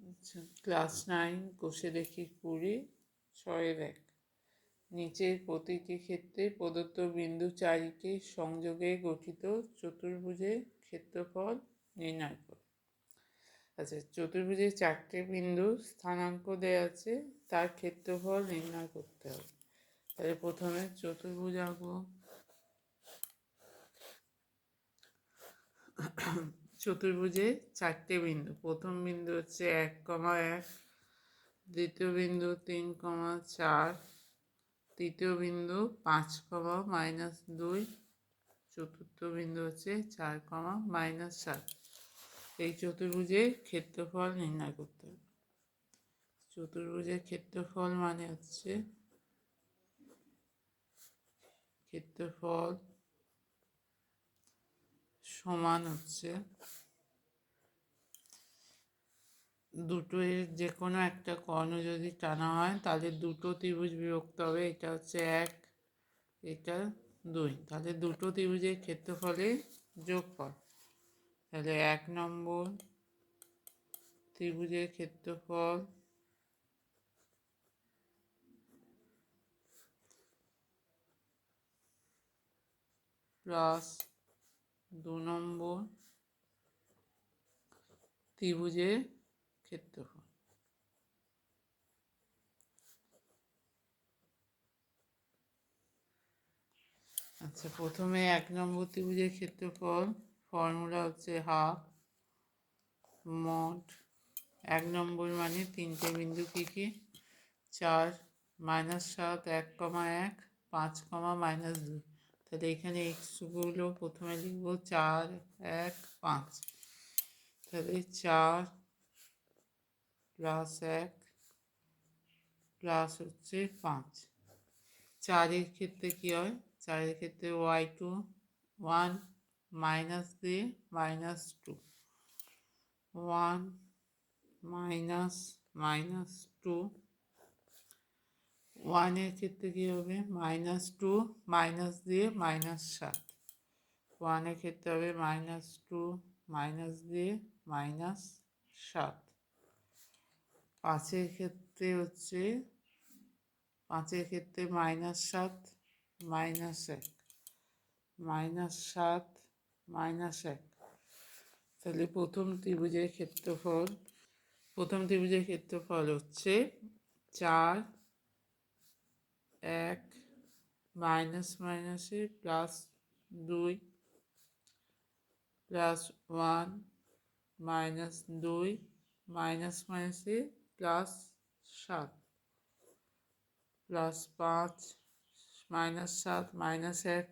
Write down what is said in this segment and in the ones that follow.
আচ্ছা, ক্লাস 9 কোষে দেখি 20 6-1। নিচের প্রতিটি ক্ষেত্রে প্রদত্ত বিন্দু চারিটি সংযোগে গঠিত চতুর্ভুজের ক্ষেত্রফল নির্ণয় করো। আচ্ছা, চতুর্ভুজের 4টে বিন্দু স্থানাঙ্ক দেওয়া আছে, তার ক্ষেত্রফল নির্ণয় করতে হবে। তাহলে প্রথমে চতুর্ভুজ আঁকবো। চতুর্ভুজে 4টে বিন্দু, প্রথম বিন্দু হচ্ছে 1,1, দ্বিতীয় বিন্দু 3,4, তৃতীয় বিন্দু 5,-2, চতুর্থ বিন্দু হচ্ছে 4,-7। এই চতুর্ভুজের ক্ষেত্রফল নির্ণয় করতে হবে। চতুর্ভুজের ক্ষেত্রফল মানে হচ্ছে ক্ষেত্রফল সমান হচ্ছে দুটো এর যে কোনো একটা কর্ণ যদি টানা হয় তাহলে দুটো ত্রিভুজ বিভক্ত হবে। এটা হচ্ছে 1, এটা 2, তাহলে দুটো ত্রিভুজের ক্ষেত্রফলের যোগফল। তাহলে 1 নম্বর ত্রিভুজের ক্ষেত্রফল প্লাস 2 নম্বর ত্রিভুজের ক্ষেত্রফল। আচ্ছা, প্রথমে 1 নম্বর ত্রিভুজের ক্ষেত্রফল ফর্মুলা হচ্ছে হাফ মোট 1 নম্বর মানে 3টে বিন্দু কী কী? 4, -7, 1,1, 5,-2। তাহলে এখানে এক্সগুলো প্রথমে লিখবো 4, 1, 5। তাহলে 4 + 1 প্লাস হচ্ছে 5। 4-এর ক্ষেত্রে কী হয়? 4-এর ক্ষেত্রে y2 1 মাইনাস দিয়ে -2, 1 -2। 1-এর ক্ষেত্রে কী হবে? -2 মাইনাস দিয়ে -7, 1-এর ক্ষেত্রে হবে -2 মাইনাস দিয়ে -7। 5-এর ক্ষেত্রে হচ্ছে 5-এর ক্ষেত্রে -7 -1, -7 -1। তাহলে প্রথম ত্রিভুজের ক্ষেত্রফল হচ্ছে 4, 1 মাইনাস মাইনাসে +2 +1 -2 মাইনাস মাইনাসে +7 +5 -7 -1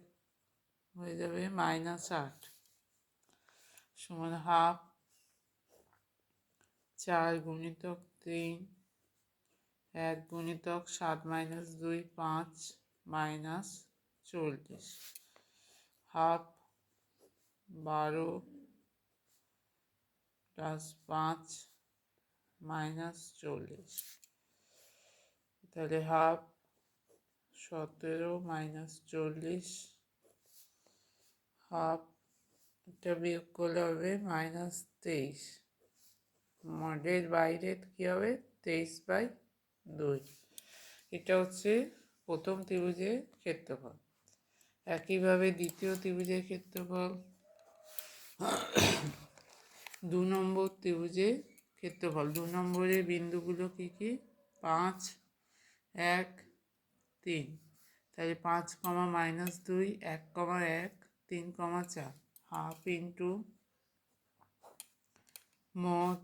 হয়ে যাবে -8 সমান হাফ 4 গুণিতক 3, 1 গুণিতক 7 - 2 5 -40, হাফ 12 + 5 -40। তাহলে হাফ 17 - 40, হাফ এটা বিয়োগ করলে হবে -23। মডের বাইরে কী হবে? 23/2। এটা হচ্ছে প্রথম ত্রিভুজের ক্ষেত্রফল। একইভাবে দ্বিতীয় ত্রিভুজের ক্ষেত্রফল 2 নম্বর ত্রিভুজের ক্ষেত্রফল। 2 নম্বরের বিন্দুগুলো কী কী? 5, 1, 3। তাহলে 5, -2, 1, 1, 3, 4, হাফ ইন্টু মোট।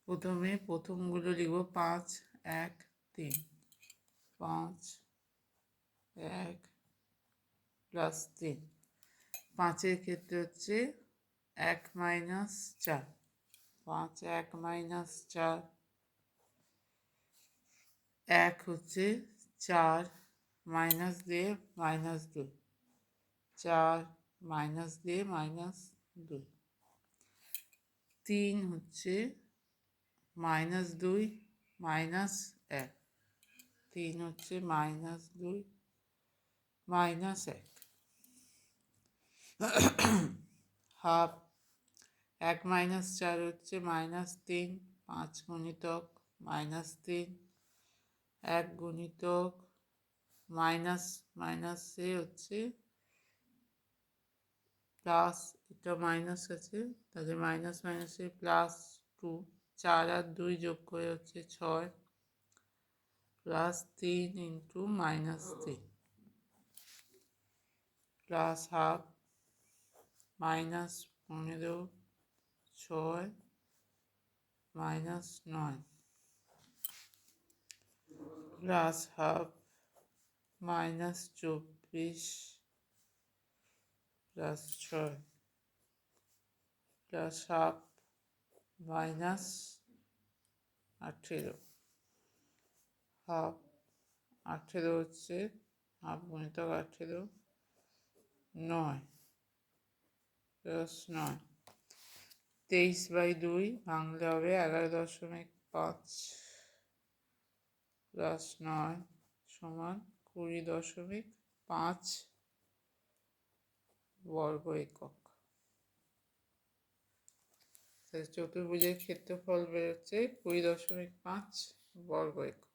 প্রথমে প্রথমগুলো লিখব 5, 1, 3, 5, 1 + 3। 5-এর ক্ষেত্রে হচ্ছে 1 - 4, 5, 1 - 4, 1 হচ্ছে 4 মাইনাস দিয়ে -2, 4 মাইনাস দিয়ে -2। 3 হচ্ছে -2 -1, 3 হচ্ছে -2 -1। হাফ 1 - 4 হচ্ছে -3, 5 গুণিতক -3, 1 গুণিতক মাইনাসে হচ্ছে প্লাস, এটা মাইনাস আছে তাহলে মাইনাস মাইনাসে +2, 4 আর 2 যোগ করে হচ্ছে 6, +3 into -3 plus half -15, 6 -9 plus half -24 plus 6 plus half -18, half 18 হচ্ছে হাফ গুণিতক 18, 9 প্লাস 9, 23/2 ভাঙলে হবে 11.5 প্লাস 9 সমান 20.5 বর্গ একক। চতুর্ভুজের ক্ষেত্রফল বেরোচ্ছে 20.5 বর্গ একক।